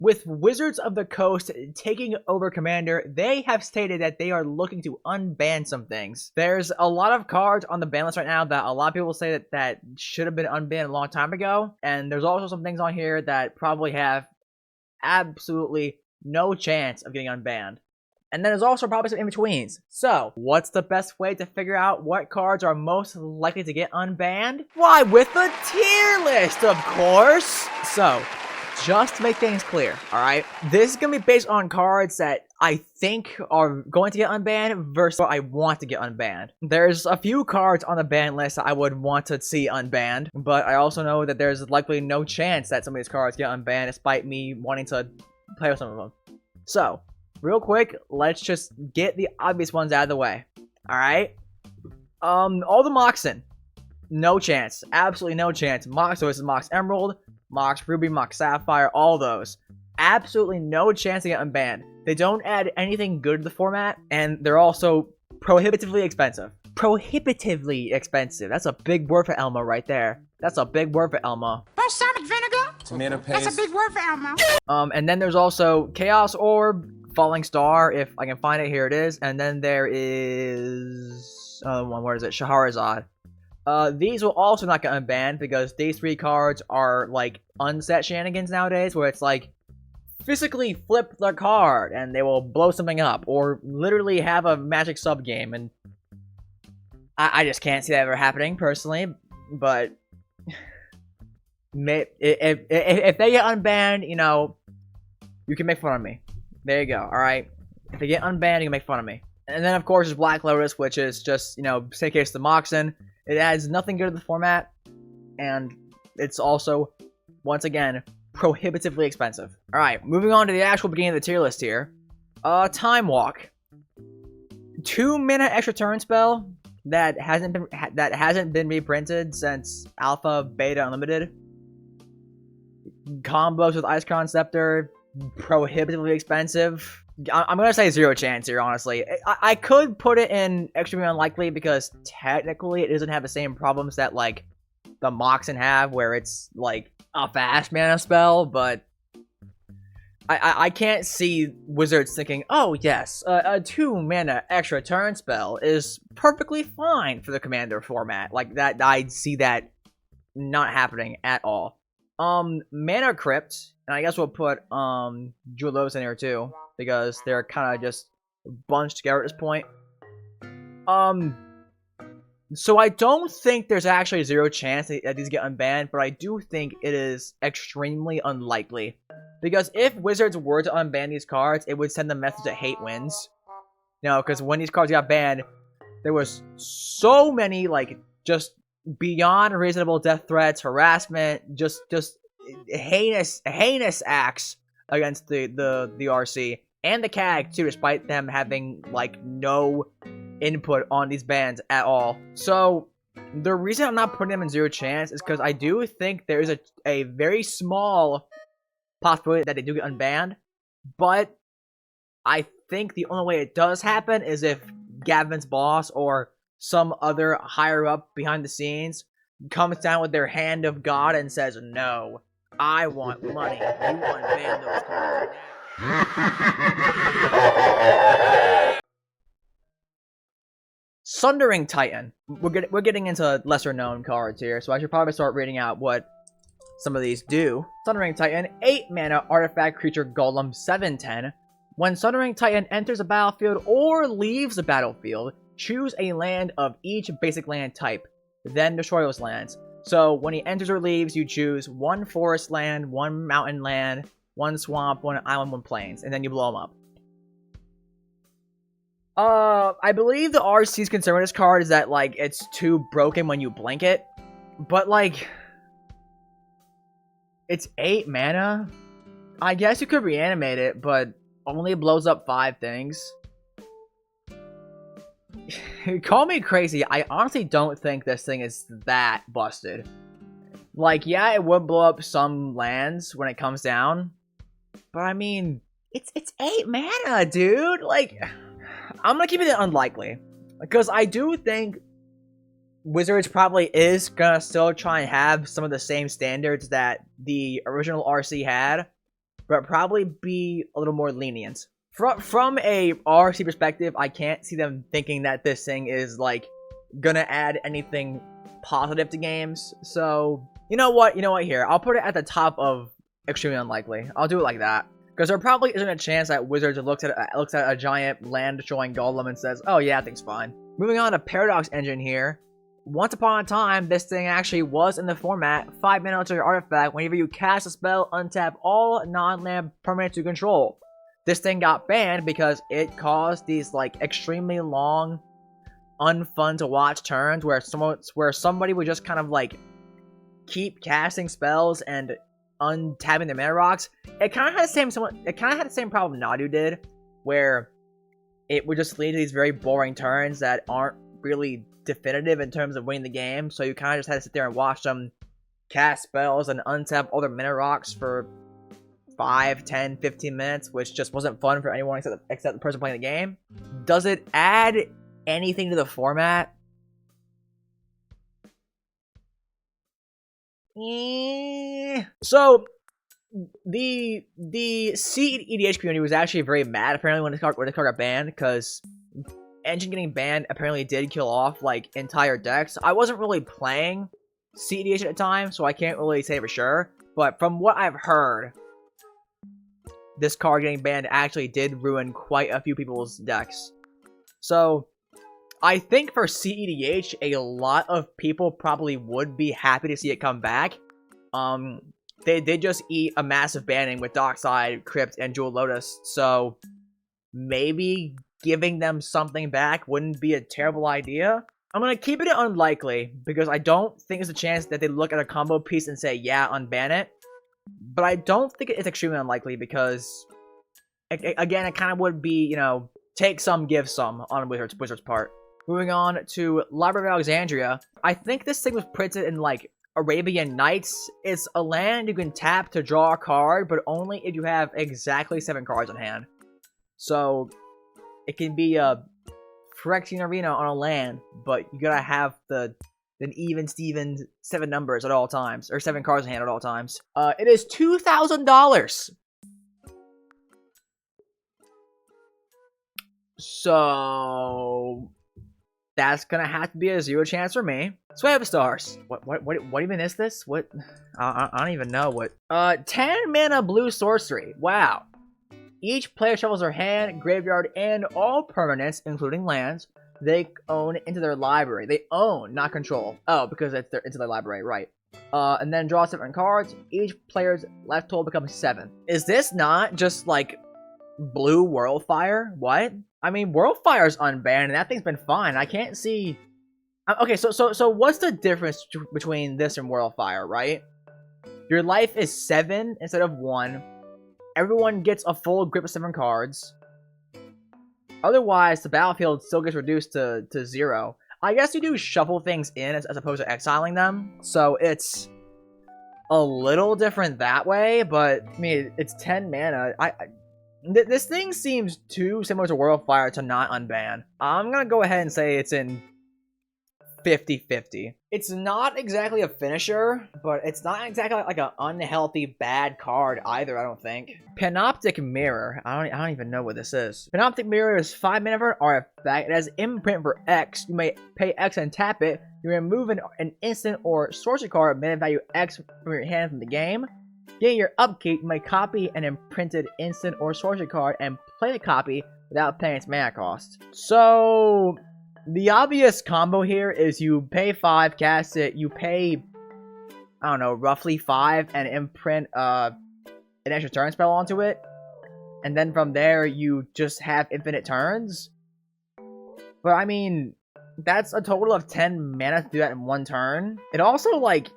with Wizards of the Coast taking over Commander, they have stated that they are looking to unban some things. There's a lot of cards on the ban list right now that a lot of people say that should have been unbanned a long time ago. And there's also some things on here that probably have absolutely no chance of getting unbanned. And then there's also probably some in-betweens. So, what's the best way to figure out what cards are most likely to get unbanned? Why, with the tier list, of course! So, just to make things clear, alright? This is going to be based on cards that I think are going to get unbanned versus what I want to get unbanned. There's a few cards on the ban list that I would want to see unbanned, but I also know that there's likely no chance that some of these cards get unbanned despite me wanting to play with some of them. So, real quick, let's just get the obvious ones out of the way. Alright? All the Moxen. No chance. Absolutely no chance. So this is Mox Emerald, Mox Ruby, Mox Sapphire, all those. Absolutely no chance to get unbanned. They don't add anything good to the format, and they're also prohibitively expensive. Prohibitively expensive. That's a big word for Elmo right there. That's a big word for Elmo. Balsamic vinegar? Tomato paste. That's a big word for Elmo. And then there's also Chaos Orb, Falling Star, if I can find it. Here it is. And then there is one. Where is it? Shahrazad. These will also not get unbanned because these three cards are like unset shenanigans nowadays, where it's like physically flip the card and they will blow something up, or literally have a magic sub game, and I just can't see that ever happening personally. But if they get unbanned, you know, you can make fun of me. There you go, alright? If they get unbanned, you can make fun of me. And then, of course, there's Black Lotus, which is just, you know, same case the Moxen. It adds nothing good to the format, and it's also, once again, prohibitively expensive. Alright, moving on to the actual beginning of the tier list here. Time Walk. 2 mana extra turn spell that hasn't been reprinted since Alpha, Beta, Unlimited. Combos with Icecrown Scepter. Prohibitively expensive. I'm gonna say 0 chance here, honestly. I could put it in extremely unlikely because technically it doesn't have the same problems that like the Moxen have, where it's like a fast mana spell, but I can't see Wizards thinking, oh yes, a 2 mana extra turn spell is perfectly fine for the Commander format. Like that, I'd see that not happening at all. Mana Crypt, and I guess we'll put Jewel in here too, because they're kind of just bunched together at this point. So I don't think there's actually 0 chance that these get unbanned, but I do think it is extremely unlikely. Because if Wizards were to unban these cards, it would send the message that hate wins. You know, because when these cards got banned, there was so many, like, just beyond reasonable death threats, harassment, just heinous acts against the RC and the CAG too, despite them having like no input on these bans at all. So the reason I'm not putting them in 0 chance is because I do think there is a very small possibility that they do get unbanned, but I think the only way it does happen is if Gavin's boss or some other higher up behind the scenes comes down with their hand of God and says, no, I want money. You unban those cards. Sundering Titan. We're getting into lesser known cards here, so I should probably start reading out what some of these do. Sundering Titan, 8 mana artifact creature golem, 7/10. When Sundering Titan enters a battlefield or leaves the battlefield, choose a land of each basic land type, then destroy those lands. So when he enters or leaves, you choose 1 forest land, 1 mountain land, 1 swamp, 1 island, 1 plains, and then you blow them up. I believe the RC's concern with this card is that, like, it's too broken when you blink it. But, like, it's 8 mana. I guess you could reanimate it, but only blows up 5 things. Call me crazy, I honestly don't think this thing is that busted. Like, yeah, it would blow up some lands when it comes down, but I mean, it's 8 mana, dude. Like, I'm gonna keep it unlikely, because I do think Wizards probably is gonna still try and have some of the same standards that the original RC had, but probably be a little more lenient. From a RC perspective, I can't see them thinking that this thing is, like, gonna add anything positive to games. So, you know what? Here, I'll put it at the top of extremely unlikely. I'll do it like that. Because there probably isn't a chance that Wizards looks at a giant land-destroying golem and says, oh yeah, that thing's fine. Moving on to Paradox Engine here. Once upon a time, this thing actually was in the format 5 mana to your artifact. Whenever you cast a spell, untap all non-land permanents you control. This thing got banned because it caused these, like, extremely long, unfun to watch turns where somebody would just kind of, like, keep casting spells and untapping the mana rocks. It kind of had the same problem Nadu did, where it would just lead to these very boring turns that aren't really definitive in terms of winning the game. So you kind of just had to sit there and watch them cast spells and untap all their mana rocks for 5, 10, 15 minutes, which just wasn't fun for anyone except the person playing the game. Does it add anything to the format? So the CEDH community was actually very mad apparently when this card got banned, because Engine getting banned apparently did kill off, like, entire decks. I wasn't really playing CEDH at the time, so I can't really say for sure, but from what I've heard, this card getting banned actually did ruin quite a few people's decks. So I think for CEDH, a lot of people probably would be happy to see it come back. They did just eat a massive banning with Dockside, Crypt, and Jewel Lotus, so maybe giving them something back wouldn't be a terrible idea. I'm gonna keep it unlikely, because I don't think there's a chance that they look at a combo piece and say, yeah, unban it. But I don't think it's extremely unlikely, because, again, it kind of would be, you know, take some, give some on Wizards' part. Moving on to Library of Alexandria. I think this thing was printed in, like, Arabian Nights. It's a land you can tap to draw a card, but only if you have exactly 7 cards in hand. So it can be a Phyrexian Arena on a land, but you gotta have an even Steven 7 numbers at all times, or 7 cards in hand at all times. It is $2,000. So that's gonna have to be a 0 chance for me. Sway of Stars. What even is this? What? I don't even know what. 10 mana blue sorcery. Wow. Each player shuffles their hand, graveyard, and all permanents, including lands, they own into their library. They own, not control. Oh, because it's into their library, right. And then draw 7 cards. Each player's left total becomes 7. Is this not just, like, blue Worldfire? What? I mean, Worldfire's unbanned, and that thing's been fine. I can't see... Okay, so what's the difference between this and Worldfire, right? Your life is 7 instead of 1. Everyone gets a full grip of 7 cards. Otherwise, the battlefield still gets reduced to 0. I guess you do shuffle things in as opposed to exiling them. So it's a little different that way, but I mean, it's 10 mana. This thing seems too similar to Worldfire to not unban. I'm gonna go ahead and say it's in 50-50. It's not exactly a finisher, but it's not exactly like an unhealthy bad card either, I don't think. Panoptic Mirror. I don't even know what this is. Panoptic Mirror is 5 mana for an artifact. It has imprint for X. You may pay X and tap it. You remove an instant or sorcery card of mana value X from your hand from the game. During your upkeep, you may copy an imprinted instant or sorcery card and play the copy without paying its mana cost. So the obvious combo here is you pay 5, cast it, you pay, I don't know, roughly 5, and imprint an extra turn spell onto it. And then from there, you just have infinite turns. But I mean, that's a total of 10 mana to do that in 1 turn. It also, like,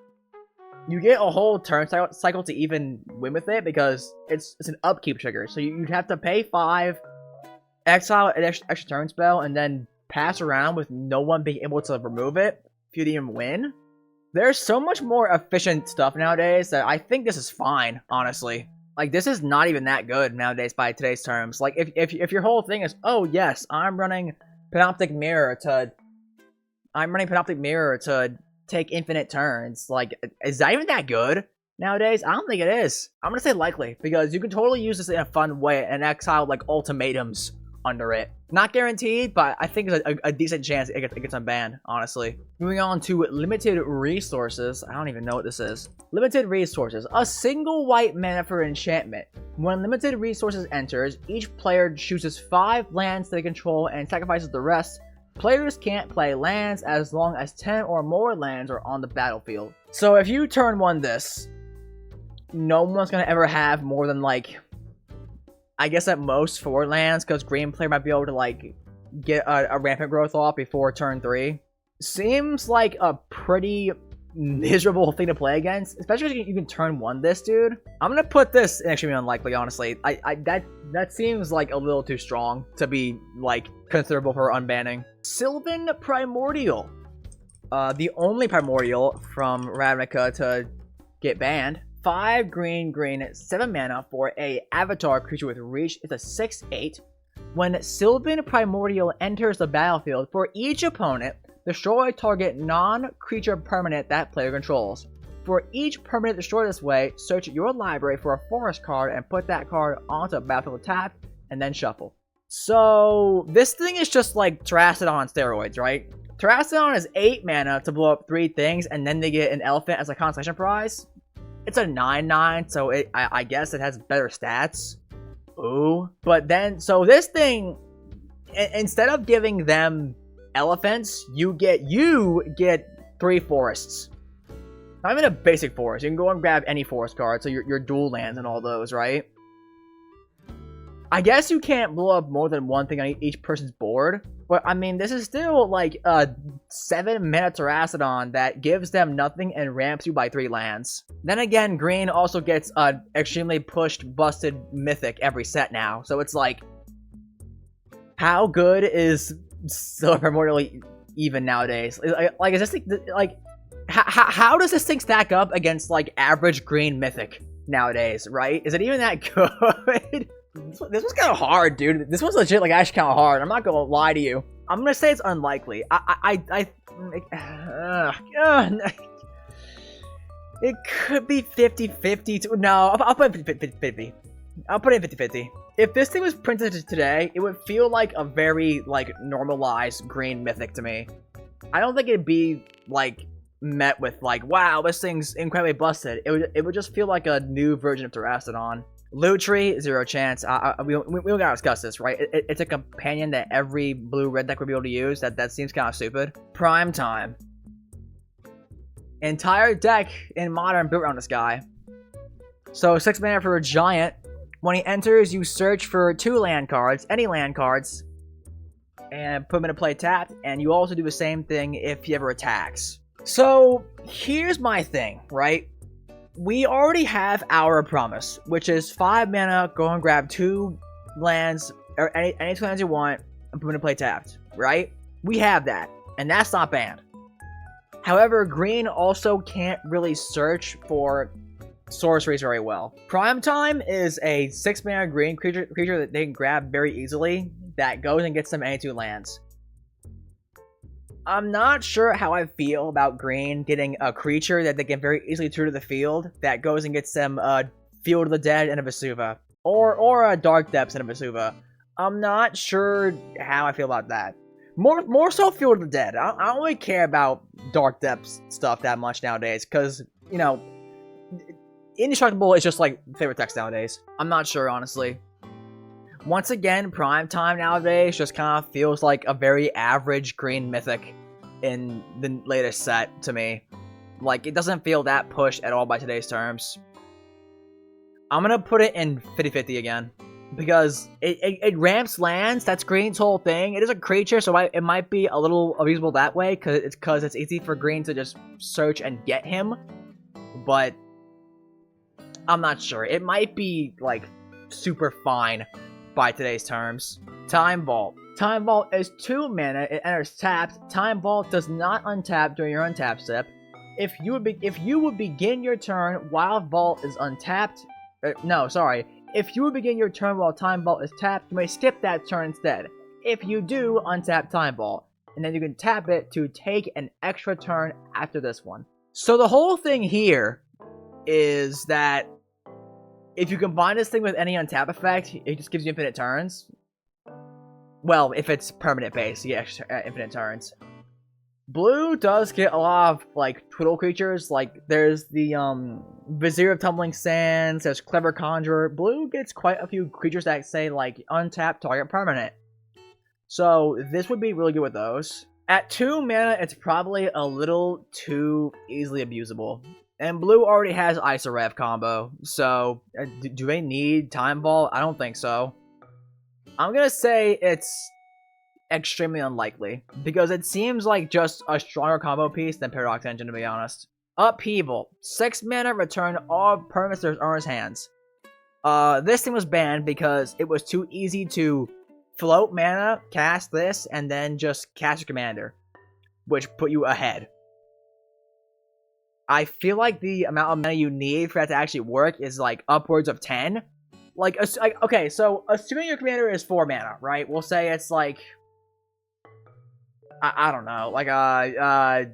you get a whole turn cycle to even win with it, because it's an upkeep trigger. So you'd have to pay 5, exile an extra turn spell, and then pass around with no one being able to remove it if you didn't even win. There's so much more efficient stuff nowadays that I think this is fine, honestly. Like, this is not even that good nowadays by today's terms. Like, if your whole thing is, oh yes, I'm running Panoptic Mirror to take infinite turns, like, is that even that good? nowadays? I don't think it is. I'm gonna say likely, because you can totally use this in a fun way and exile like ultimatums under it. Not guaranteed, but I think it's a decent chance it gets unbanned, honestly. Moving on to limited resources. I don't even know what this is. Limited resources. A single white mana for enchantment. When limited resources enters, each player chooses 5 lands they control and sacrifices the rest. Players can't play lands as long as 10 or more lands are on the battlefield. So if you turn 1 this, no one's gonna ever have more than like, I guess at most 4 lands, because green player might be able to like get a rampant growth off before turn 3. Seems like a pretty miserable thing to play against, especially if you can turn 1 this, dude. I'm gonna put this in extremely unlikely, honestly. That seems like a little too strong to be like considerable for unbanning. Sylvan Primordial, the only Primordial from Ravnica to get banned. 5 green, 7 mana for a avatar creature with reach. It's a 6/8. When Sylvan Primordial enters the battlefield, for each opponent, destroy target non-creature permanent that player controls. For each permanent destroyed this way, search your library for a forest card and put that card onto a battlefield tapped, and then shuffle. So, this thing is just like Terrastodon on steroids, right? Terrastodon is 8 mana to blow up 3 things, and then they get an elephant as a consolation prize. It's a 9/9, so I guess it has better stats. Ooh. But then, so this thing, instead of giving them elephants, you get 3 forests. Not even a basic forest. You can go and grab any forest card, so your dual lands and all those, right? I guess you can't blow up more than 1 thing on each person's board, but I mean, this is still like a 7 mana Terrastodon that gives them nothing and ramps you by 3 lands. Then again, green also gets an extremely pushed, busted mythic every set now, so it's like, how good is Sylvan Primordial even nowadays? Like, is this like how does this thing stack up against like average green mythic nowadays? Right? Is it even that good? This was kind of hard, dude. This was legit, like, actually kind of hard. I'm not gonna lie to you. I'm gonna say it's unlikely. It could be 50-50. No, I'll put it 50-50. I'll put it 50-50. If this thing was printed today, it would feel like a very, like, normalized green mythic to me. I don't think it'd be, like, met with, like, wow, this thing's incredibly busted. It would just feel like a new version of Terrastodon. Lutri, 0 chance. We don't gotta discuss this, right? It's a companion that every blue-red deck would be able to use. That seems kind of stupid. Prime time. Entire deck in Modern built around this guy. So 6 mana for a giant. When he enters, you search for 2 land cards, any land cards, and put them into play tapped. And you also do the same thing if he ever attacks. So here's my thing, right? We already have our promise, which is 5 mana, go and grab 2 lands, or any 2 lands you want, and put them into play tapped, right? We have that, and that's not banned. However, green also can't really search for sorceries very well. Prime time is a 6 mana green creature that they can grab very easily, that goes and gets them any 2 lands. I'm not sure how I feel about green getting a creature that they can very easily turn to the field that goes and gets them Field of the Dead and a Vesuva. Or a Dark Depths and a Vesuva. I'm not sure how I feel about that. More so Field of the Dead. I don't really care about Dark Depths stuff that much nowadays, because, you know, Indestructible is just like favorite text nowadays. I'm not sure, honestly. Once again, prime time nowadays just kind of feels like a very average green mythic in the latest set to me. Like, it doesn't feel that pushed at all by today's terms. I'm gonna put it in 50-50 again. Because it ramps lands, that's green's whole thing. It is a creature, so it might be a little abusable that way, because it's easy for green to just search and get him. But I'm not sure. It might be, like, super fine by today's terms. Time Vault. Time Vault is 2 mana. It enters tapped. Time Vault does not untap during your untap step. If you would begin your turn while Vault is untapped, if you would begin your turn while Time Vault is tapped, you may skip that turn instead. If you do, untap Time Vault, and then you can tap it to take an extra turn after this one. So the whole thing here is that if you combine this thing with any untap effect, it just gives you infinite turns. Well, if it's permanent base, you get extra, infinite turns. Blue does get a lot of, like, twiddle creatures. Like, there's the, Vizier of Tumbling Sands, there's Clever Conjurer. Blue gets quite a few creatures that say, like, untap, target, permanent. So, this would be really good with those. At 2 mana, it's probably a little too easily abusable. And blue already has Isorev combo, so do they need Time Vault? I don't think so. I'm gonna say it's extremely unlikely, because it seems like just a stronger combo piece than Paradox Engine, to be honest. Upheaval. 6 mana, return all permanents to owner's hands. This thing was banned because it was too easy to float mana, cast this, and then just cast your commander, which put you ahead. I feel like the amount of mana you need for that to actually work is like upwards of 10. Like, okay, so assuming your commander is 4 mana, right? We'll say it's like, I don't know, like I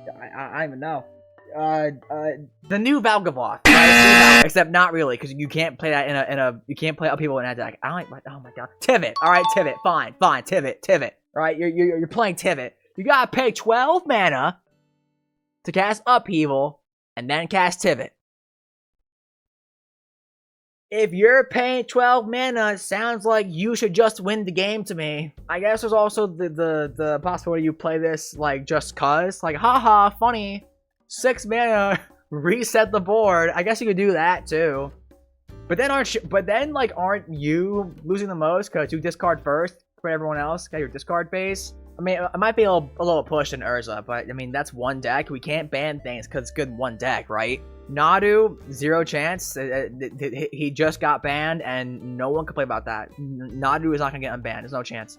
don't even know. The new Valgavoth, right? Except not really, because you can't play that in a you can't play Upheaval in that deck. I don't like, oh my god, Tivit. All right, Tivit, fine, Tivit. All right, you're playing Tivit. You gotta pay 12 mana to cast Upheaval and then cast Tivit. If you're paying 12 mana, it sounds like you should just win the game to me. I guess there's also the possibility you play this like just cuz, like haha, funny, 6 mana, reset the board. I guess you could do that too. But then aren't you losing the most because you discard first for everyone else? Got your discard base. I mean, it might be a little push in Urza, but I mean, that's one deck. We can't ban things because it's good in one deck, right? Nadu, 0 chance. He just got banned, and no one can play about that. Nadu is not going to get unbanned. There's no chance.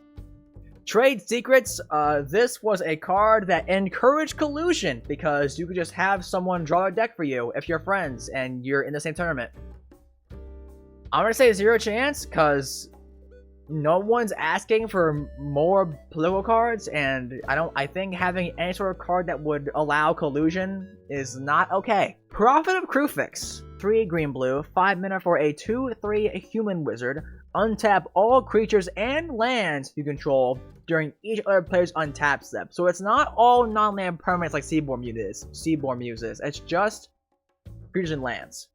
Trade Secrets. This was a card that encouraged collusion because you could just have someone draw a deck for you if you're friends and you're in the same tournament. I'm going to say 0 chance because no one's asking for more political cards, and I think having any sort of card that would allow collusion is not okay. Prophet of Krufix. 3 green blue, 5 mana for a 2/3 human wizard. Untap all creatures and lands you control during each other player's untap step. So it's not all non-land permanents like Seaborn Muses. It's just creatures and lands.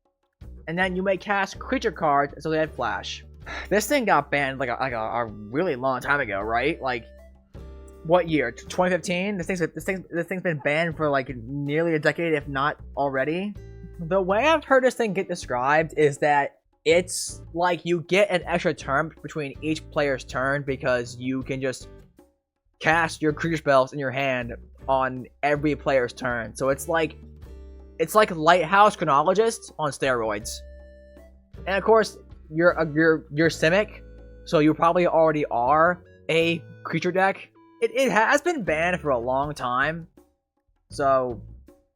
And then you may cast creature cards until they had flash. This thing got banned like a really long time ago, right? Like, what year? 2015? This thing's been banned for like nearly a decade, if not already. The way I've heard this thing get described is that it's like you get an extra turn between each player's turn because you can just cast your creature spells in your hand on every player's turn. So it's like Lighthouse Chronologist on steroids. And of course, you're Simic, so you probably already are a creature deck. It has been banned for a long time, so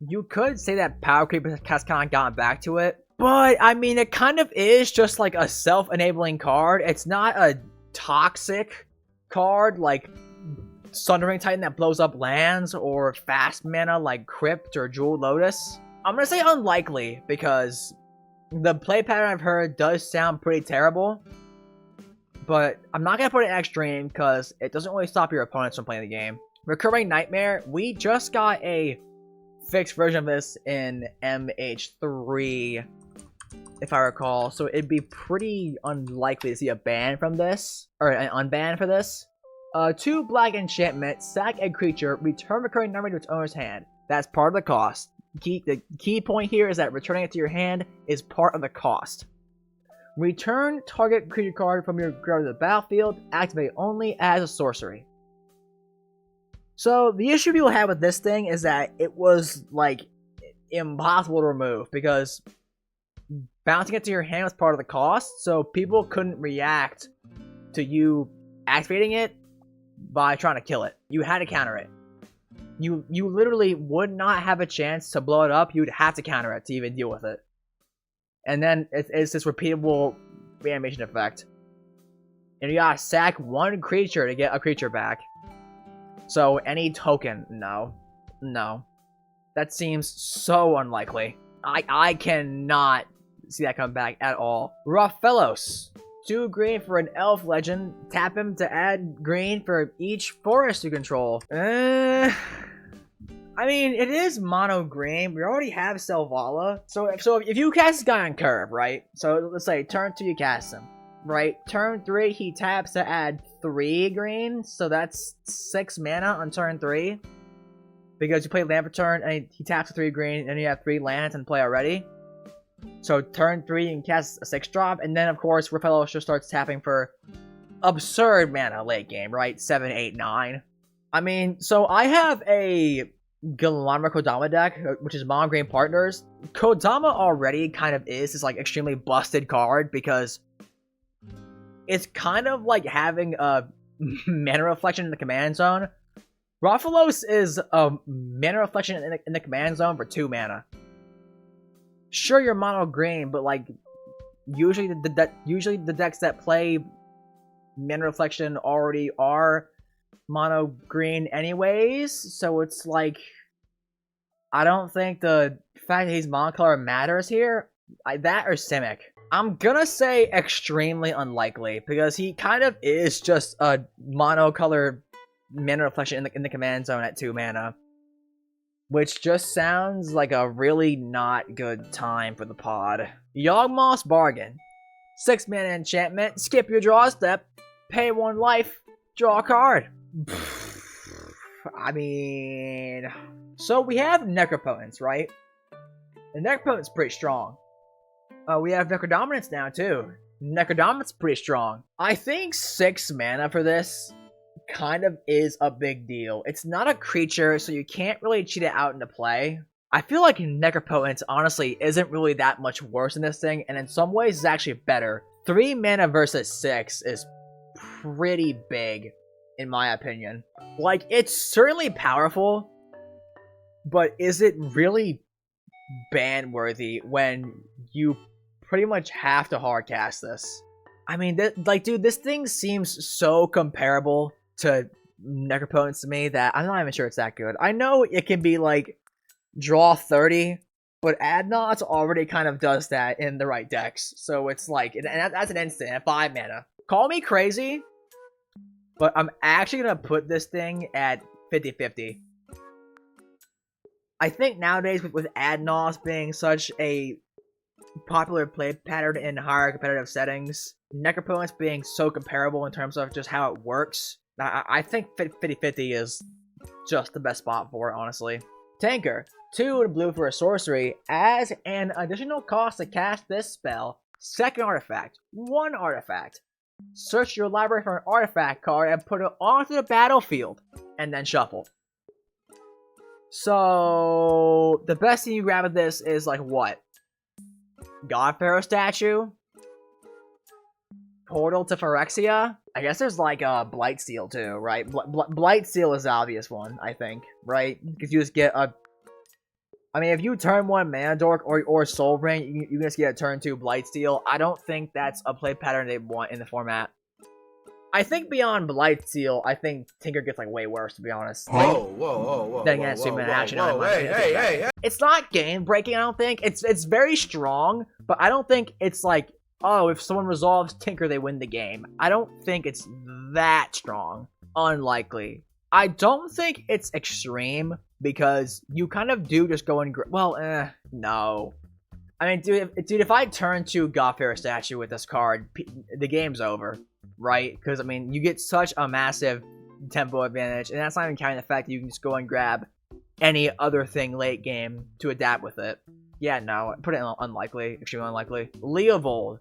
you could say that Power Creep has kind of gotten back to it. But I mean, it kind of is just like a self-enabling card. It's not a toxic card like Sundering Titan that blows up lands, or fast mana like Crypt or Jewel Lotus. I'm gonna say unlikely because the play pattern I've heard does sound pretty terrible, but I'm not going to put it in extreme because it doesn't really stop your opponents from playing the game. Recurring Nightmare, we just got a fixed version of this in MH3, if I recall, so it'd be pretty unlikely to see a ban from this, or an unban for this. 2 black enchantment, sack a creature, return recurring nightmare to its owner's hand. That's part of the cost. The key point here is that returning it to your hand is part of the cost. Return target creature card from your graveyard to the battlefield, activate only as a sorcery. So the issue people have with this thing is that it was like impossible to remove because bouncing it to your hand was part of the cost, so people couldn't react to you activating it by trying to kill it. You had to counter it. You literally would not have a chance to blow it up. You'd have to counter it to even deal with it. And then it's this repeatable reanimation effect. And you gotta sack 1 creature to get a creature back. So any token, no. That seems so unlikely. I cannot see that coming back at all. Rofellos. 2 green for an elf legend. Tap him to add green for each forest you control. I mean, it is mono green. We already have Selvala. So if you cast this guy on curve, right? So let's say turn 2 you cast him, right? Turn 3 he taps to add 3 green. So that's 6 mana on turn 3. Because you play land for turn and he taps for 3 green and you have 3 lands in play already. So turn 3 you can cast a 6-drop, and then of course Rofellos just starts tapping for absurd mana late game, right? 7, 8, 9. I mean, so I have a Galanra Kodama deck, which is mono green partners. Kodama already kind of is this like extremely busted card because it's kind of like having a mana reflection in the command zone. Rofellos is a mana reflection in the command zone for 2 mana. Sure, you're mono green, but like usually the decks that play mana reflection already are mono green anyways. So it's like I don't think the fact that he's monocolor matters here. That or Simic. I'm gonna say extremely unlikely because he kind of is just a monocolor mana reflection in the command zone at 2 mana. Which just sounds like a really not good time for the pod. Yawgmoth's Bargain. 6 mana enchantment, skip your draw step, pay 1 life, draw a card. I mean... So we have Necropotence, right? And Necropotence is pretty strong. We have Necrodominance now too. Necrodominance is pretty strong. I think 6 mana for this kind of is a big deal. It's not a creature, so you can't really cheat it out into play. I feel like Necropotence honestly isn't really that much worse than this thing, and in some ways it's actually better. 3 mana versus 6 is pretty big, in my opinion. Like, it's certainly powerful, but is it really ban-worthy when you pretty much have to hardcast this? I mean, dude, this thing seems so comparable to Necropotence to me that I'm not even sure it's that good. I know it can be like draw 30, but Adnaught already kind of does that in the right decks. So it's like, and that's an instant at 5 mana. Call me crazy, but I'm actually gonna put this thing at 50-50. I think nowadays with Adnaught being such a popular play pattern in higher competitive settings, Necropotence being so comparable in terms of just how it works, I think 50-50 is just the best spot for it, honestly. Tanker. 2 in blue for a sorcery. As an additional cost to cast this spell, 2nd artifact. 1 artifact. Search your library for an artifact card and put it onto the battlefield. And then shuffle. So, the best thing you grab with this is like what? God Pharaoh statue? Portal to Phyrexia? I guess there's like a Blightsteel too, right? Blightsteel is the obvious one, I think, right? Because you just get a... I mean, if you turn 1 Mana Dork or Soul Ring, you just get a turn 2 Blightsteel. I don't think that's a play pattern they want in the format. I think beyond Blightsteel, I think Tinker gets like way worse, to be honest. Whoa. Then again, Superman action. Hey. It's not game breaking, I don't think. It's very strong, but I don't think it's like, oh, if someone resolves Tinker, they win the game. I don't think it's that strong. Unlikely. I don't think it's extreme, because you kind of do just go and... no. I mean, dude, if I turn to Godfair statue with this card, the game's over, right? Because, I mean, you get such a massive tempo advantage, and that's not even counting the fact that you can just go and grab any other thing late game to adapt with it. Yeah, no, put it in unlikely, extremely unlikely. Leovold.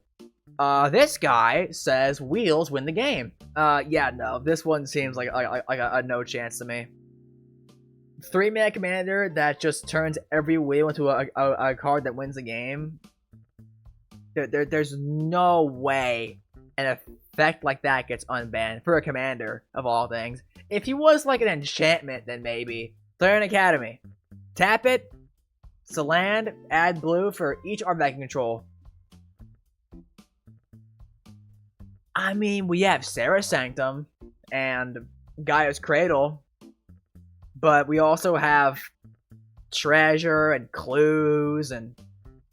This guy says wheels win the game. Yeah, no, this one seems like a no chance to me. 3-mana commander that just turns every wheel into a card that wins the game. There's no way an effect like that gets unbanned for a commander, of all things. If he was like an enchantment, then maybe. Therian Academy. Tap it. It's a land. Add blue for each artifact you control. I mean, we have Sarah Sanctum and Gaia's Cradle, but we also have treasure and clues and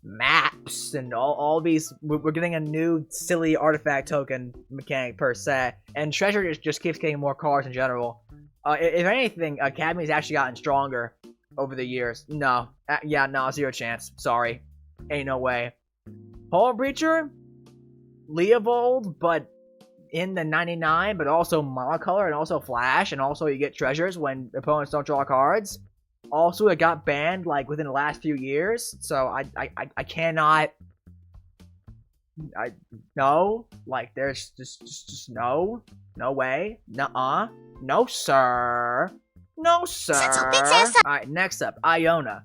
maps and all these. We're getting a new silly artifact token mechanic per se, and treasure just keeps getting more cards in general. If anything, Academy's actually gotten stronger over the years. No, yeah, no, 0 chance. Sorry, ain't no way. Hall Breacher, Leovold, but in the 99, but also monocolor and also flash, and also you get treasures when opponents don't draw cards. Also, it got banned like within the last few years, so I cannot. No, like there's just no way, nuh-uh, no sir, no sir. Alright, next up, Iona.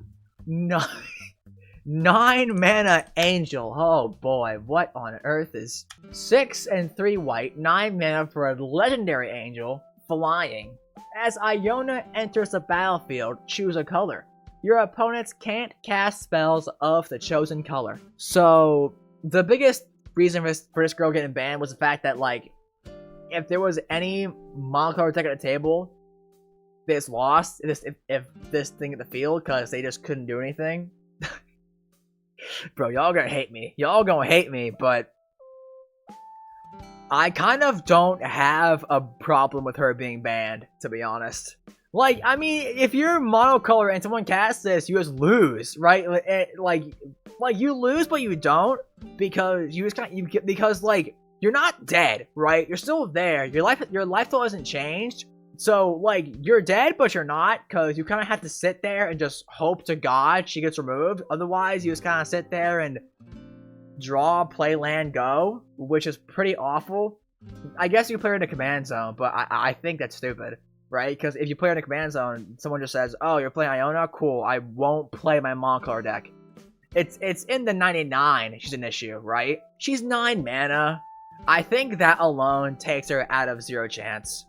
9 mana angel. Oh boy, what on earth is 6 and 3 white, 9 mana for a legendary angel, flying. As Iona enters the battlefield, choose a color. Your opponents can't cast spells of the chosen color. So, the biggest reason for this girl getting banned was the fact that, like, if there was any monocolor deck at the table, they just lost if this thing at the field, because they just couldn't do anything. Bro, y'all gonna hate me. Y'all gonna hate me, but I kind of don't have a problem with her being banned, to be honest. Like, I mean, if you're monocolor and someone casts this, you just lose, right? Like you lose, but you don't, because you just because like you're not dead, right? You're still there. Your life total hasn't changed. So like you're dead, but you're not, because you kind of have to sit there and just hope to God she gets removed. Otherwise, you just kind of sit there and draw, play land, go, which is pretty awful. I guess you play her in a command zone, but I think that's stupid, right? Because if you play her in a command zone, someone just says, "Oh, you're playing Iona? Cool. I won't play my monocolor deck." It's in the 99. She's an issue, right? She's 9 mana. I think that alone takes her out of 0 chance.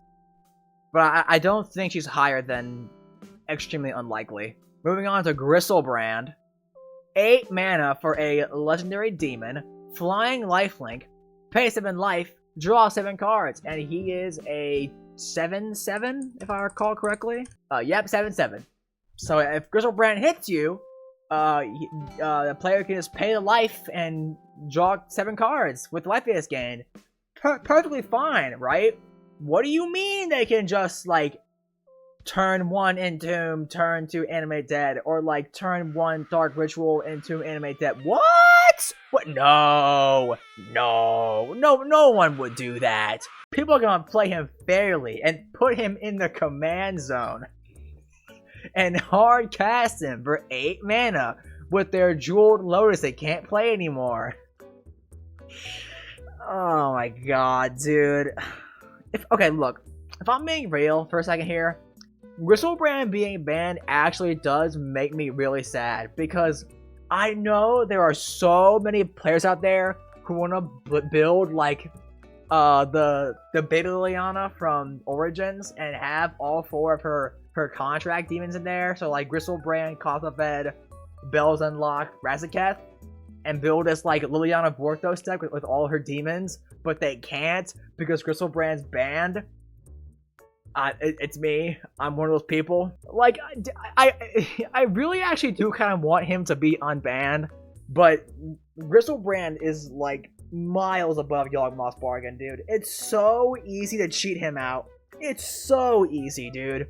But I don't think she's higher than extremely unlikely. Moving on to Griselbrand. 8 mana for a legendary demon, flying lifelink, pay 7 life, draw 7 cards, and he is a 7/7, if I recall correctly. Yep, 7/7. So if Griselbrand hits you, the player can just pay the life and draw 7 cards with life base gain. Perfectly fine, right? What do you mean they can just, like, turn 1 Entomb, turn 2 Animate Dead, or like turn 1 Dark Ritual into Animate Dead? What? What? No one would do that. People are gonna play him fairly and put him in the command zone and hard cast him for 8 mana with their Jeweled Lotus they can't play anymore. Oh my god, dude. Okay, look, if I'm being real for a second here, Griselbrand being banned actually does make me really sad, because I know there are so many players out there who want to build like the Beta Liliana from Origins and have all 4 of her contract demons in there. So like Griselbrand, Kothafed, Bells Unlocked, Razaketh, and build this like Liliana Vorthos deck with all her demons, but they can't because Griselbrand's banned. It's me. I'm one of those people. Like, I really actually do kind of want him to be unbanned, but Griselbrand is like miles above Yawgmoth's bargain, dude. It's so easy to cheat him out. It's so easy, dude.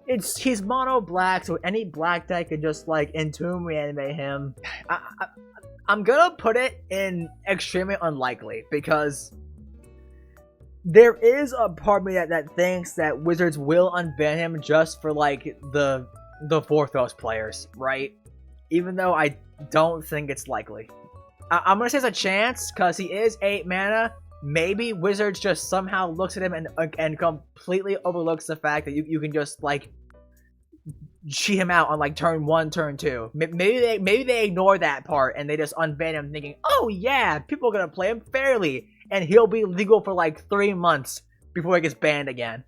He's mono black, so any black deck can just like Entomb reanimate him. I'm gonna put it in extremely unlikely, because there is a part of me that thinks that Wizards will unban him just for like the Vorthos players, right? Even though I don't think it's likely. I'm gonna say it's a chance because he is 8 mana. Maybe Wizards just somehow looks at him and completely overlooks the fact that you can just like cheat him out on like turn 1, turn 2. Maybe they ignore that part and they just unban him, thinking, oh yeah, people are gonna play him fairly, and he'll be legal for like 3 months before he gets banned again.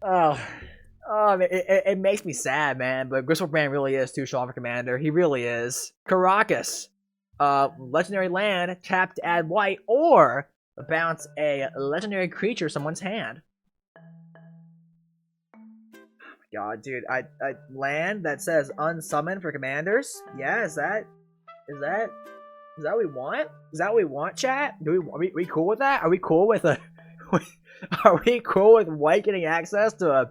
It makes me sad, man. But Griselbrand really is too strong for Commander. He really is. Karakas, legendary land, tap to add white, or bounce a legendary creature someone's hand. Oh my god, dude. I land that says unsummon for commanders. Yeah, is that what we want? Is that what we want, chat? Are we cool with that? Are we cool with are we cool with white getting access to a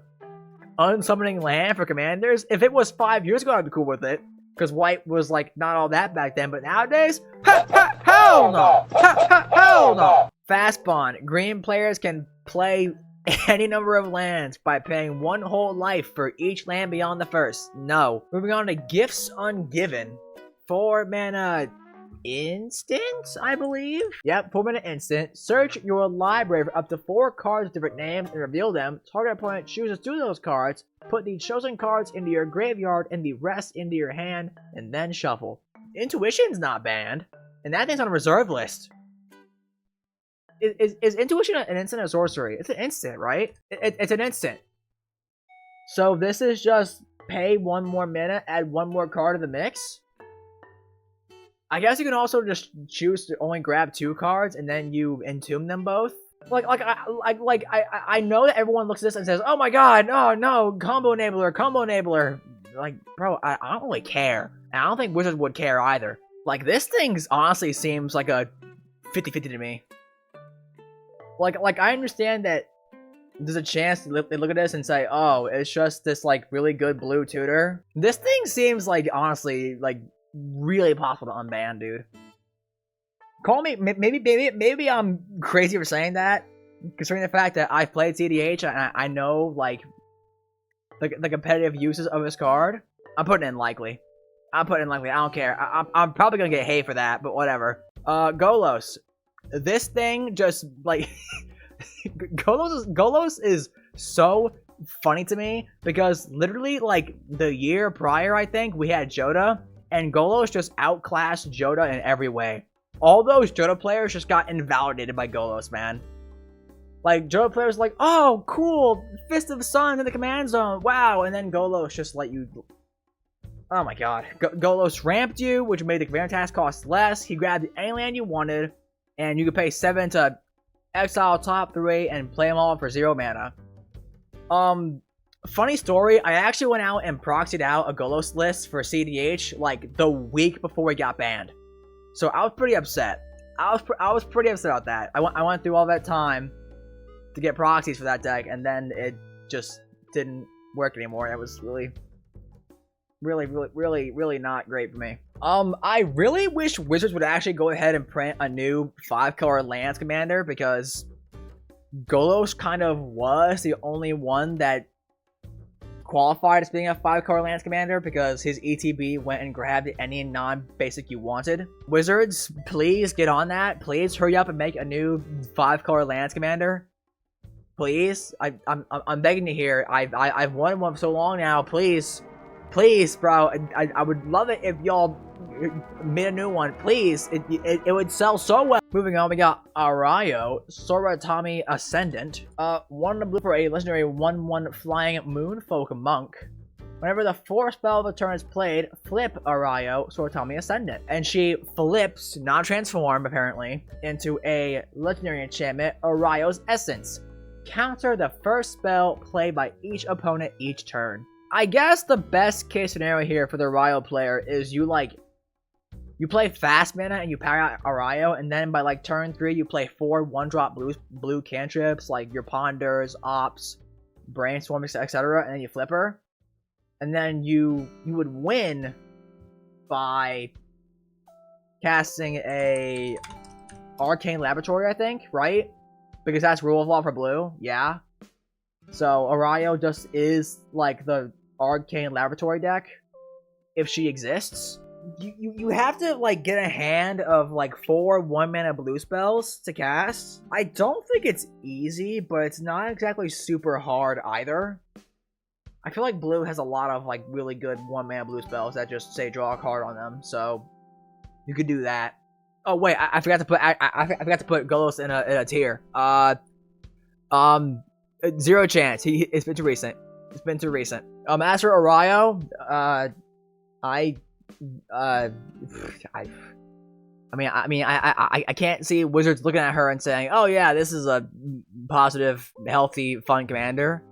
unsummoning land for commanders? If it was 5 years ago, I'd be cool with it. Because white was like not all that back then, but nowadays, hell no! Hell no! Fast bond. Green players can play any number of lands by paying 1 whole life for each land beyond the first. No. Moving on to Gifts Ungiven. 4 mana instant, I believe? Yep, 4 mana instant. Search your library for up to 4 cards with different names and reveal them. Target opponent chooses 2 of those cards. Put the chosen cards into your graveyard and the rest into your hand, and then shuffle. Intuition's not banned, and that thing's on a reserve list. Is Intuition an instant or sorcery? It's an instant, right? It's an instant. So this is just pay 1 more mana, add 1 more card to the mix? I guess you can also just choose to only grab 2 cards and then you entomb them both. I know that everyone looks at this and says, "Oh my god, oh no, combo enabler." Like, bro, I don't really care. And I don't think Wizards would care either. Like, this thing honestly seems like a 50-50 to me. Like I understand that there's a chance they look at this and say, "Oh, it's just this like really good blue tutor." This thing seems like honestly like really possible to unban, dude. Call me maybe I'm crazy for saying that, considering the fact that I've played CDH and I know like the competitive uses of this card. I'm putting in likely. I don't care. I'm probably gonna get hate for that, but whatever. Golos. This thing just like Golos is so funny to me because literally like the year prior, I think we had Joda, and Golos just outclassed Joda in every way. All those Joda players just got invalidated by Golos, man. Like, Joda players like, "Oh, cool, Fist of the Sun in the command zone, wow," and then Golos just let you... Oh my god. Golos ramped you, which made the command task cost less. He grabbed any land you wanted, and you could pay 7 to exile top 3 and play them all for 0 mana. Funny story, I actually went out and proxied out a Golos list for CDH, like, the week before we got banned. So I was pretty upset. I was pretty upset about that. I went through all that time to get proxies for that deck, and then it just didn't work anymore. It was really not great for me. I really wish Wizards would actually go ahead and print a new 5-color lands commander, because Golos kind of was the only one that qualified as being a 5-color lands commander because his ETB went and grabbed any non-basic you wanted. Wizards, please get on that. Please hurry up and make a new 5-color lands commander. Please, I'm begging you here. I've wanted one for so long now. Please, bro. I would love it if y'all made a new one. Please, it would sell so well. Moving on, we got Arayo, Soratami Ascendant. 1 blue for a legendary 1/1 flying moonfolk monk. Whenever the 4th spell of the turn is played, flip Arayo, Soratami Ascendant. And she flips, not transform apparently, into a legendary enchantment, Arayo's Essence. Counter the 1st spell played by each opponent each turn. I guess the best case scenario here for the Arayo player is you play fast mana and you power out Arayo, and then by like turn 3 you play 4 1-drop blue cantrips like your Ponders, Ops, Brainstorm, etc., and then you flip her. And then you would win by casting a Arcane Laboratory, I think, right? Because that's rule of law for blue, yeah. So Arayo just is like the Arcane Laboratory deck, if she exists. You have to like get a hand of like 4 1-mana blue spells to cast. I don't think it's easy, but it's not exactly super hard either. I feel like blue has a lot of like really good 1-mana blue spells that just say draw a card on them, so you could do that. Oh wait, I forgot to put I forgot to put Golos in a tier. 0 chance. It's been too recent. It's been too recent. As for Arayo, I can't see Wizards looking at her and saying, "Oh yeah, this is a positive, healthy, fun commander."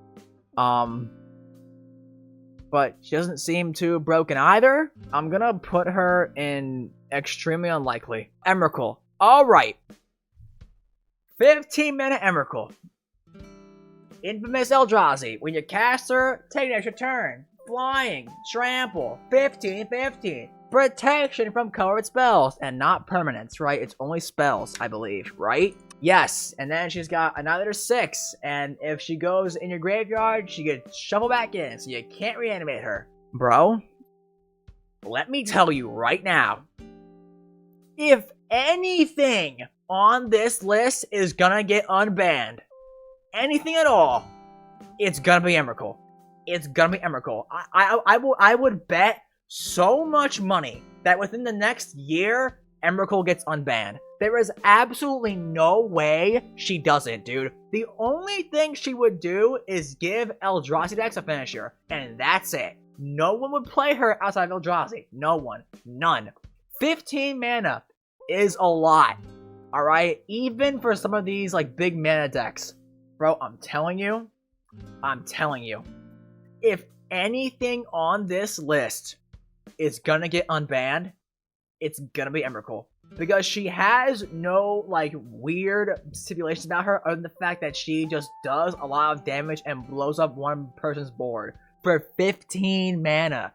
but she doesn't seem too broken either. I'm gonna put her in extremely unlikely. Emrakul. Alright. 15 mana Emrakul. Infamous Eldrazi. When you cast her, take an extra turn. Flying. Trample. 15/15. Protection from colored spells. And not permanents, right? It's only spells, I believe, right? Yes. And then she's got another 6. And if she goes in your graveyard, she gets shuffled back in. So you can't reanimate her. Bro, let me tell you right now. If anything on this list is gonna get unbanned, anything at all, it's gonna be Emrakul. It's gonna be Emrakul. I would bet so much money that within the next year, Emrakul gets unbanned. There is absolutely no way she doesn't, dude. The only thing she would do is give Eldrazi decks a finisher, and that's it. No one would play her outside of Eldrazi. No one. None. 15 mana is a lot. Alright? Even for some of these, like, big mana decks. Bro, I'm telling you. If anything on this list is gonna get unbanned, it's gonna be Emrakul. Because she has no, like, weird stipulations about her other than the fact that she just does a lot of damage and blows up one person's board for 15 mana.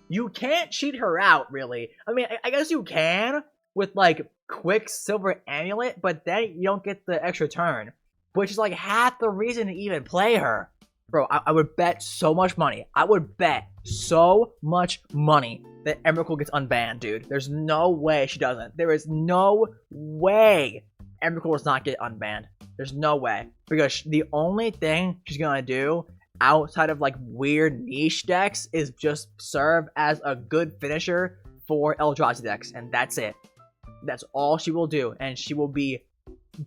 You can't cheat her out, really. I mean, I guess you can with, like, quick Silver Amulet, but then you don't get the extra turn, which is, like, half the reason to even play her. Bro, I would bet so much money. I would bet so much money that Emrakul gets unbanned, dude. There's no way she doesn't. There is no way Emrakul does not get unbanned. There's no way. Because the only thing she's gonna do outside of, like, weird niche decks is just serve as a good finisher for Eldrazi decks. And that's it. That's all she will do. And she will be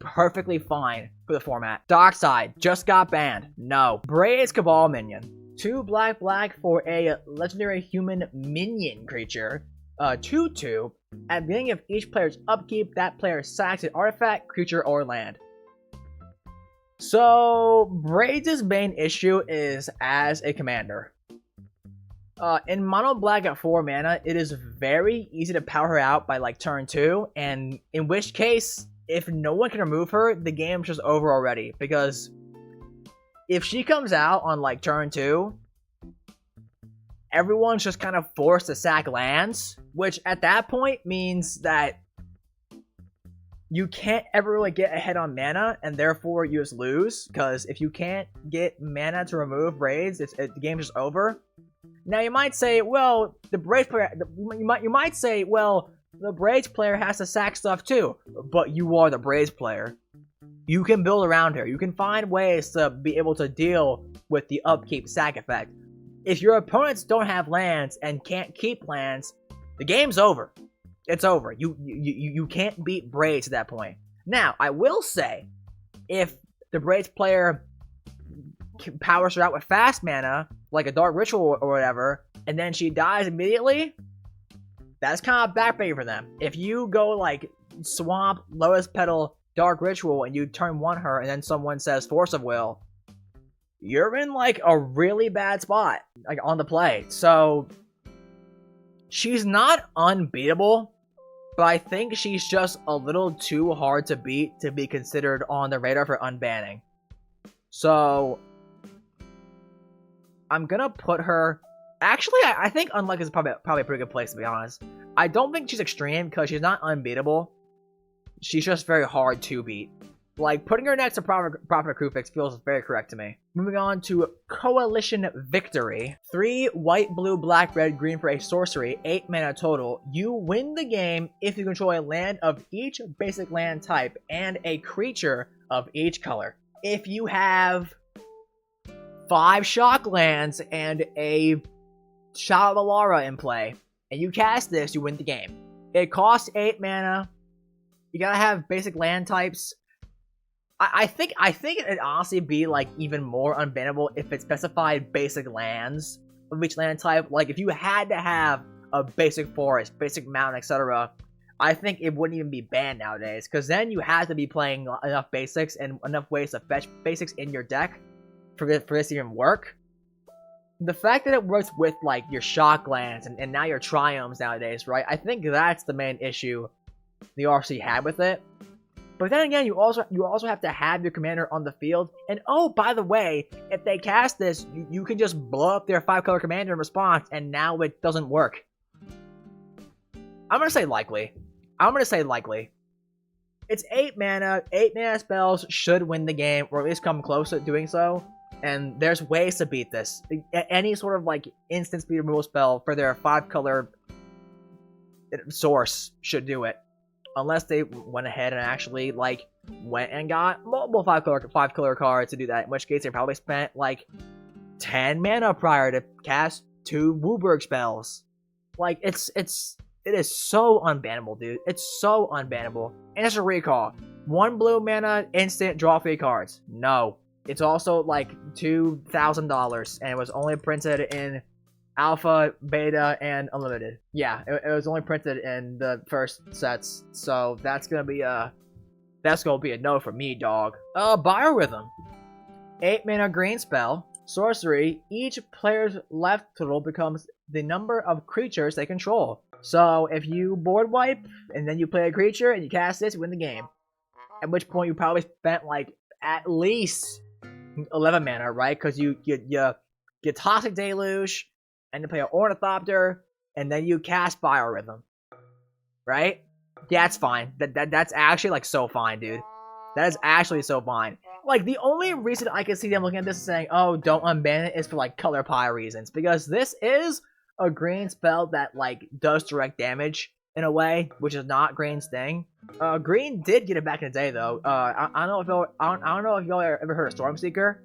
perfectly fine for the format. Darkside just got banned. No. Braid's Cabal minion. 2 black for a legendary human minion creature. 2/2. At the beginning of each player's upkeep, that player sacks an artifact, creature, or land. So, Braid's main issue is as a commander. In mono black at 4 mana, it is very easy to power her out by, like, turn 2, and in which case, if no one can remove her, the game's just over already. Because if she comes out on, like, turn 2, everyone's just kind of forced to sack lands, which at that point means that you can't ever really get ahead on mana, and therefore you just lose. Because if you can't get mana to remove raids, the game's just over. Now you might say, well, the Braids player, you might say, well, the Braids player has to sack stuff too, but you are the Braids player. You can build around her. You can find ways to be able to deal with the upkeep sack effect. If your opponents don't have lands and can't keep lands, the game's over. It's over. You can't beat Braids at that point. Now, I will say, if the Braids player powers her out with fast mana, like a Dark Ritual or whatever, and then she dies immediately, that's kind of backbreaking for them. If you go, like, Swamp, Lotus Petal, Dark Ritual, and you turn 1 her, and then someone says Force of Will, you're in, like, a really bad spot, like, on the play. So, she's not unbeatable, but I think she's just a little too hard to beat to be considered on the radar for unbanning. So, I'm gonna put her... Actually, I think Unlucky is probably a pretty good place, to be honest. I don't think she's extreme, because she's not unbeatable. She's just very hard to beat. Like, putting her next to Prophet Krufix feels very correct to me. Moving on to Coalition Victory. 3 white, blue, black, red, green for a sorcery, 8 mana total. You win the game if you control a land of each basic land type and a creature of each color. If you have 5 shock lands and a Shadow of Alara in play, and you cast this, you win the game. It costs 8 mana. You gotta have basic land types. I think it'd honestly be, like, even more unbannable if it specified basic lands of each land type. Like, if you had to have a basic forest, basic mountain, etc., I think it wouldn't even be banned nowadays. Because then you have to be playing enough basics and enough ways to fetch basics in your deck for this to even work. The fact that it works with, like, your shock lands and now your triumphs nowadays, right? I think that's the main issue the RC had with it. But then again, you also have to have your commander on the field. And oh, by the way, if they cast this, you can just blow up their 5-color commander in response, and now it doesn't work. I'm gonna say likely. It's 8 mana. 8 mana spells should win the game, or at least come close to doing so. And there's ways to beat this. Any sort of, like, instant speed removal spell for their 5-color source should do it. Unless they went ahead and actually, like, went and got multiple 5-color cards to do that. In which case, they probably spent, like, 10 mana prior to cast 2 Wooburg spells. Like, it is so unbannable, dude. It's so unbannable. And it's a recall. 1 blue mana, instant, draw 3 cards. No. It's also, like, $2,000. And it was only printed in Alpha, Beta, and Unlimited. Yeah, it was only printed in the first sets. So that's gonna be a no for me, dog. Biorhythm. 8 mana green spell. Sorcery. Each player's left total becomes the number of creatures they control. So if you board wipe and then you play a creature and you cast this, you win the game. At which point you probably spent, like, at least 11 mana, right? Because you get Toxic Deluge, and you play an Ornithopter, and then you cast Biorhythm. Right? Yeah, that's fine. That's actually, like, so fine, dude. That is actually so fine. Like, the only reason I can see them looking at this and saying, oh, don't unban it, is for, like, color pie reasons. Because this is a green spell that, like, does direct damage in a way, which is not Green's thing. Green did get it back in the day, though. I don't know if y'all ever heard of Stormseeker.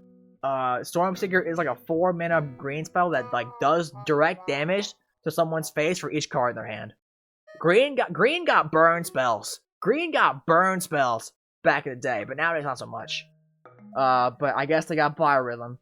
Stormseeker is like a 4 mana green spell that, like, does direct damage to someone's face for each card in their hand. Green got burn spells. Green got burn spells back in the day, but nowadays not so much. But I guess they got Biorhythm.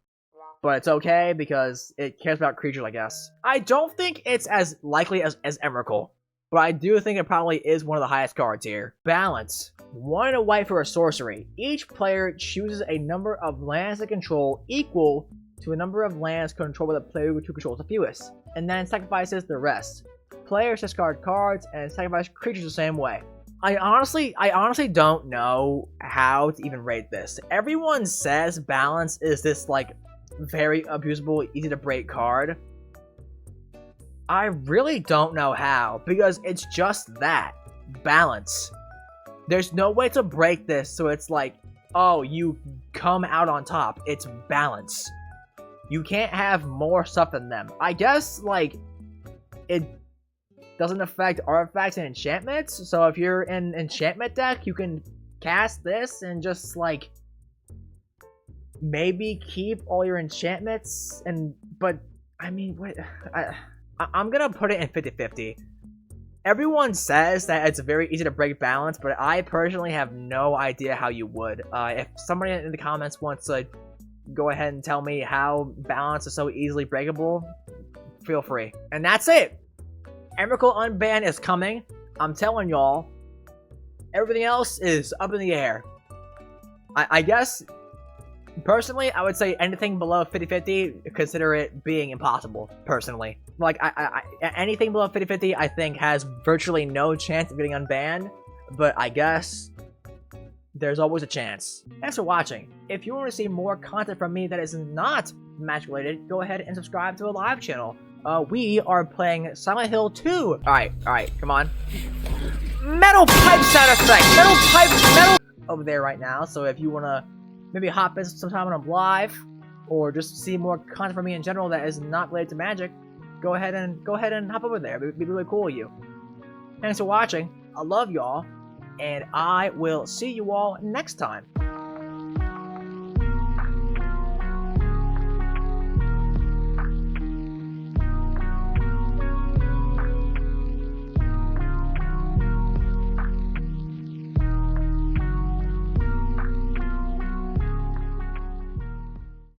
But it's okay because it cares about creatures, I guess. I don't think it's as likely as Emrakul, but I do think it probably is one of the highest cards here. Balance. 1 and a white for a sorcery. Each player chooses a number of lands they control equal to a number of lands controlled by the player who controls the fewest, and then sacrifices the rest. Players discard cards and sacrifice creatures the same way. I honestly don't know how to even rate this. Everyone says balance is this, like, very abusable, easy to break card. I really don't know how, because it's just that. Balance. There's no way to break this, so it's like, oh, you come out on top. It's balance. You can't have more stuff than them. I guess, like, it doesn't affect artifacts and enchantments, so if you're in enchantment deck, you can cast this and just, like, maybe keep all your enchantments, but, I mean, wait, I'm gonna put it in 50-50. Everyone says that it's very easy to break balance, but I personally have no idea how you would. If somebody in the comments wants to go ahead and tell me how balance is so easily breakable, feel free. And that's it! Emrakul Unbanned is coming. I'm telling y'all. Everything else is up in the air. I guess, personally, I would say anything below 50-50, consider it being impossible, personally. Like, anything below 50-50, I think, has virtually no chance of getting unbanned, but I guess there's always a chance. Thanks for watching. If you want to see more content from me that is not Magic-related, go ahead and subscribe to a live channel. We are playing Silent Hill 2. Alright, come on. Metal pipe sound effect! Metal over there right now, so if you want to maybe hop in sometime when I'm live, or just see more content from me in general that is not related to Magic, go ahead and hop over there. It'd be really cool of you. Thanks for watching. I love y'all, and I will see you all next time.